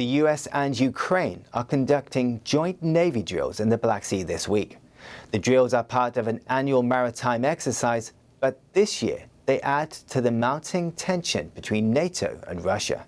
The US and Ukraine are conducting joint Navy drills in the Black Sea this week. The drills are part of an annual maritime exercise, but this year they add to the mounting tension between NATO and Russia.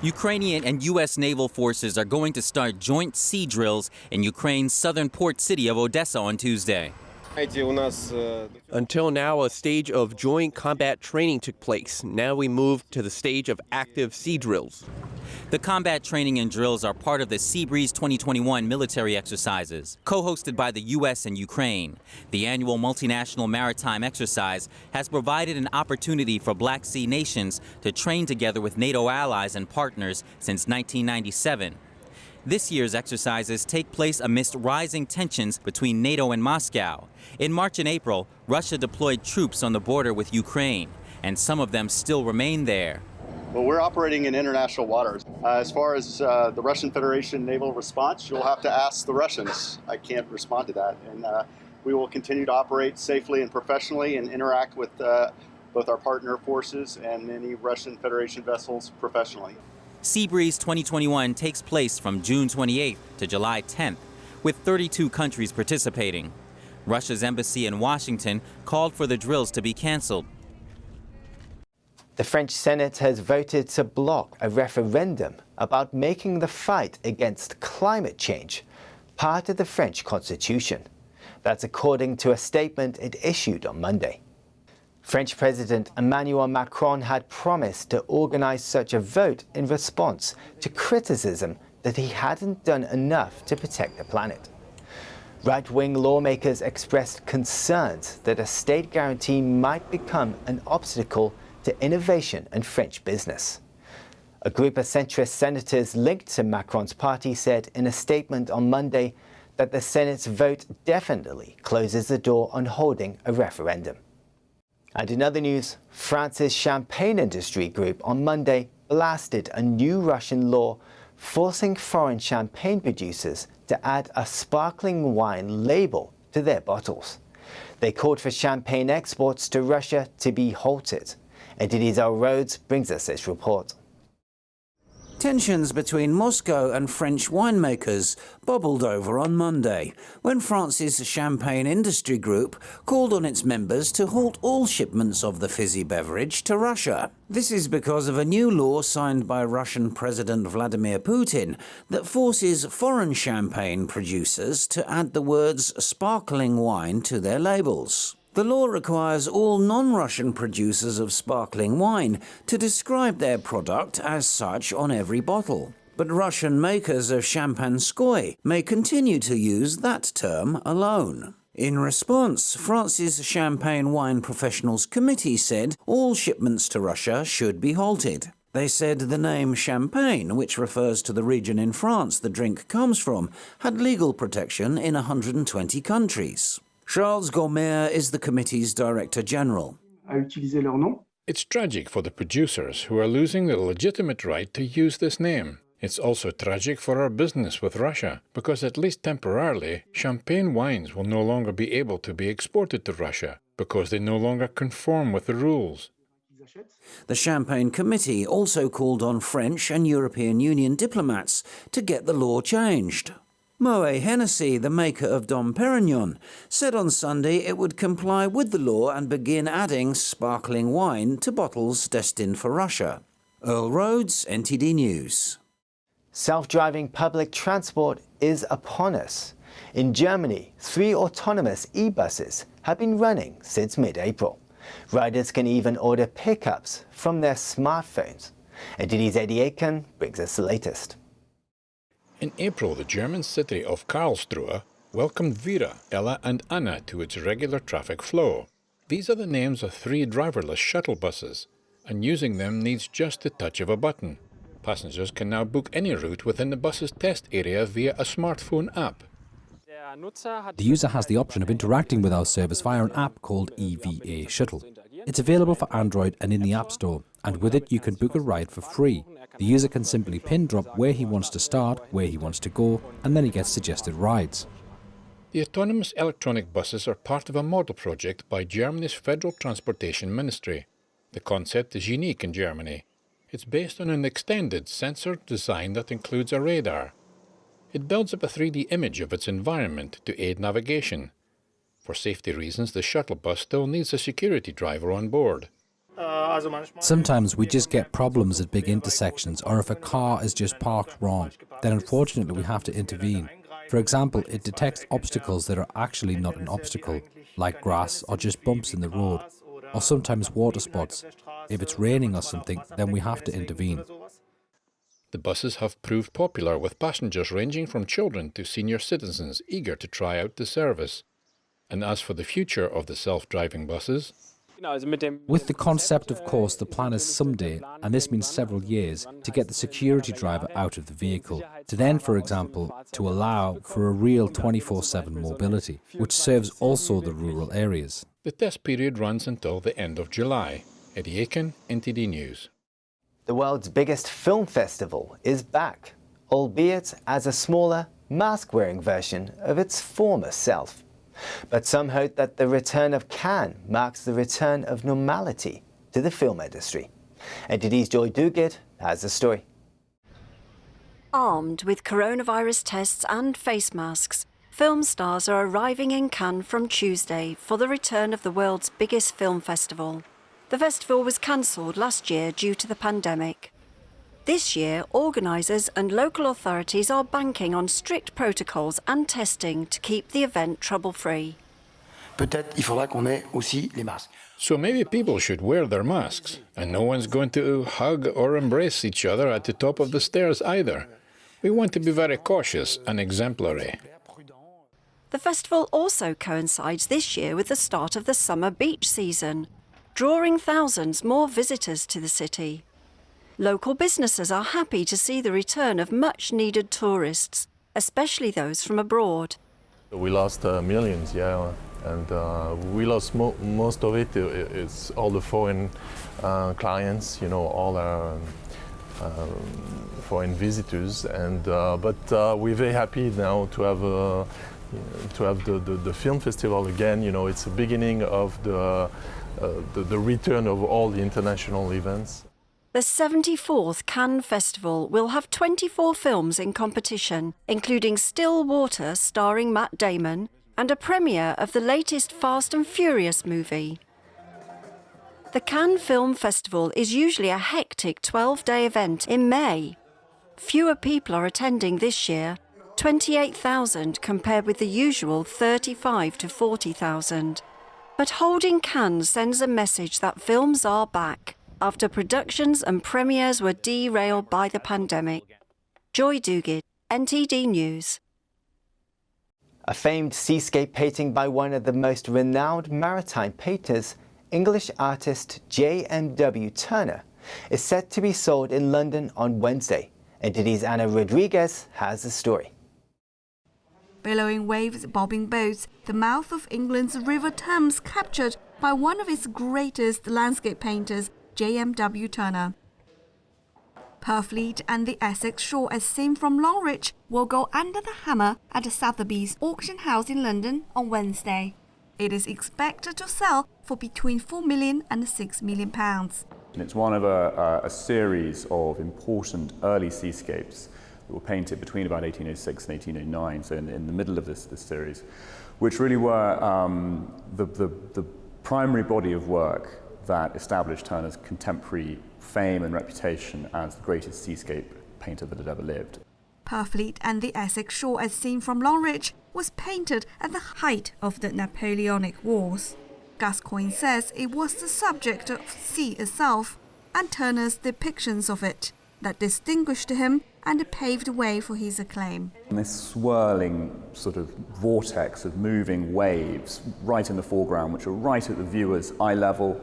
Ukrainian and U.S. naval forces are going to start joint sea drills in Ukraine's southern port city of Odessa on Tuesday. Until now, a stage of joint combat training took place. Now we move to the stage of active sea drills. The combat training and drills are part of the Sea Breeze 2021 military exercises, co-hosted by the U.S. and Ukraine. The annual multinational maritime exercise has provided an opportunity for Black Sea nations to train together with NATO allies and partners since 1997. This year's exercises take place amidst rising tensions between NATO and Moscow. In March and April, Russia deployed troops on the border with Ukraine, and some of them still remain there. Well, we're operating in international waters. As far as the Russian Federation naval response, you'll have to ask the Russians. I can't respond to that. And we will continue to operate safely and professionally and interact with both our partner forces and any Russian Federation vessels professionally. Sea Breeze 2021 takes place from June 28th to July 10th, with 32 countries participating. Russia's embassy in Washington called for the drills to be canceled. The French Senate has voted to block a referendum about making the fight against climate change part of the French constitution. That's according to a statement it issued on Monday. French President Emmanuel Macron had promised to organize such a vote in response to criticism that he hadn't done enough to protect the planet. Right-wing lawmakers expressed concerns that a state guarantee might become an obstacle to innovation and French business. A group of centrist senators linked to Macron's party said in a statement on Monday that the Senate's vote definitely closes the door on holding a referendum. And in other news, France's champagne industry group on Monday blasted a new Russian law forcing foreign champagne producers to add a sparkling wine label to their bottles. They called for champagne exports to Russia to be halted. NTD's Al Rhodes brings us this report. Tensions between Moscow and French winemakers bubbled over on Monday when France's champagne industry group called on its members to halt all shipments of the fizzy beverage to Russia. This is because of a new law signed by Russian President Vladimir Putin that forces foreign champagne producers to add the words sparkling wine to their labels. The law requires all non-Russian producers of sparkling wine to describe their product as such on every bottle. But Russian makers of Champanskoye may continue to use that term alone. In response, France's Champagne Wine Professionals Committee said all shipments to Russia should be halted. They said the name Champagne, which refers to the region in France the drink comes from, had legal protection in 120 countries. Charles Gourmet is the committee's Director General. It's tragic for the producers who are losing the legitimate right to use this name. It's also tragic for our business with Russia, because at least temporarily, champagne wines will no longer be able to be exported to Russia, because they no longer conform with the rules. The Champagne Committee also called on French and European Union diplomats to get the law changed. Moet Hennessy, the maker of Dom Perignon, said on Sunday it would comply with the law and begin adding sparkling wine to bottles destined for Russia. Earl Rhodes, NTD News. Self-driving public transport is upon us. In Germany, 3 autonomous e-buses have been running since mid-April. Riders can even order pickups from their smartphones. NTD's Eddie Aiken brings us the latest. In April, the German city of Karlsruhe welcomed Vera, Ella and Anna to its regular traffic flow. These are the names of 3 driverless shuttle buses, and using them needs just the touch of a button. Passengers can now book any route within the bus's test area via a smartphone app. The user has the option of interacting with our service via an app called EVA Shuttle. It's available for Android and in the App Store, and with it you can book a ride for free. The user can simply pin drop where he wants to start, where he wants to go, and then he gets suggested rides. The autonomous electronic buses are part of a model project by Germany's Federal Transportation Ministry. The concept is unique in Germany. It's based on an extended sensor design that includes a radar. It builds up a 3D image of its environment to aid navigation. For safety reasons, the shuttle bus still needs a security driver on board. Sometimes we just get problems at big intersections, or if a car is just parked wrong, then unfortunately we have to intervene. For example, it detects obstacles that are actually not an obstacle, like grass or just bumps in the road, or sometimes water spots. If it's raining or something, then we have to intervene. The buses have proved popular, with passengers ranging from children to senior citizens eager to try out the service. And as for the future of the self-driving buses, With the concept, of course, the plan is someday, and this means several years, to get the security driver out of the vehicle, to then, for example, to allow for a real 24/7 mobility, which serves also the rural areas. the test period runs until the end of July. Eddie Aiken, NTD News. The world's biggest film festival is back, albeit as a smaller, mask-wearing version of its former self. But some hope that the return of Cannes marks the return of normality to the film industry. NTD's Joy Duguid has the story. Armed with coronavirus tests and face masks, film stars are arriving in Cannes from Tuesday for the return of the world's biggest film festival. The festival was cancelled last year due to the pandemic. This year, organisers and local authorities are banking on strict protocols and testing to keep the event trouble-free. So maybe people should wear their masks, and no one's going to hug or embrace each other at the top of the stairs either. We want to be very cautious and exemplary. The festival also coincides this year with the start of the summer beach season, drawing thousands more visitors to the city. Local businesses are happy to see the return of much-needed tourists, especially those from abroad. We lost millions, yeah, and we lost most of it. It's all the foreign clients, you know, all our foreign visitors, and but we're very happy now to have the film festival again. You know, it's the beginning of the return of all the international events. The 74th Cannes Festival will have 24 films in competition, including Still Water starring Matt Damon and a premiere of the latest Fast and Furious movie. The Cannes Film Festival is usually a hectic 12-day event in May. Fewer people are attending this year, 28,000 compared with the usual 35 to 40,000. But holding Cannes sends a message that films are back, after productions and premieres were derailed by the pandemic. Joy Duguid, NTD News. A famed seascape painting by one of the most renowned maritime painters, English artist J.M.W. Turner, is set to be sold in London on Wednesday. NTD's Anna Rodriguez has the story. Billowing waves, bobbing boats, the mouth of England's River Thames captured by one of its greatest landscape painters, J.M.W. Turner. Purfleet and the Essex shore, as seen from Longreach, will go under the hammer at the Sotheby's auction house in London on Wednesday. It is expected to sell for between £4 million and £6 million. It's one of a series of important early seascapes that were painted between about 1806 and 1809, so in the middle of this series, which really were the primary body of work that established Turner's contemporary fame and reputation as the greatest seascape painter that had ever lived. Purfleet and the Essex shore, as seen from Longreach, was painted at the height of the Napoleonic Wars. Gascoigne says it was the subject of the sea itself and Turner's depictions of it that distinguished him and paved the way for his acclaim. And this swirling sort of vortex of moving waves right in the foreground, which are right at the viewer's eye level,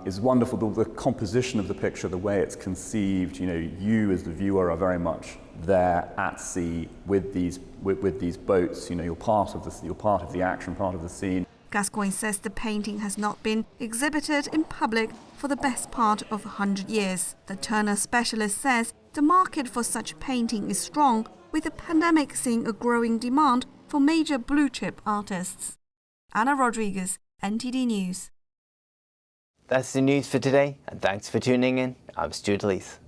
is wonderful. The composition of the picture, the way it's conceived, you know, you as the viewer are very much there at sea with these boats. You know, you're part of the action, part of the scene. Gascoigne says the painting has not been exhibited in public for the best part of 100 years. The Turner specialist says the market for such painting is strong, with the pandemic seeing a growing demand for major blue-chip artists. Anna Rodriguez, NTD News. That's the news for today, and thanks for tuning in. I'm Stuart Leith.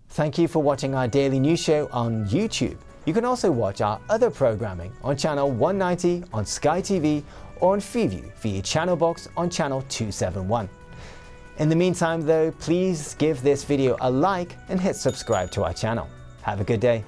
Thank you for watching our daily news show on YouTube. You can also watch our other programming on channel 190 on Sky TV or on Freeview via channel box on channel 271. In the meantime though, please give this video a like and hit subscribe to our channel. Have a good day.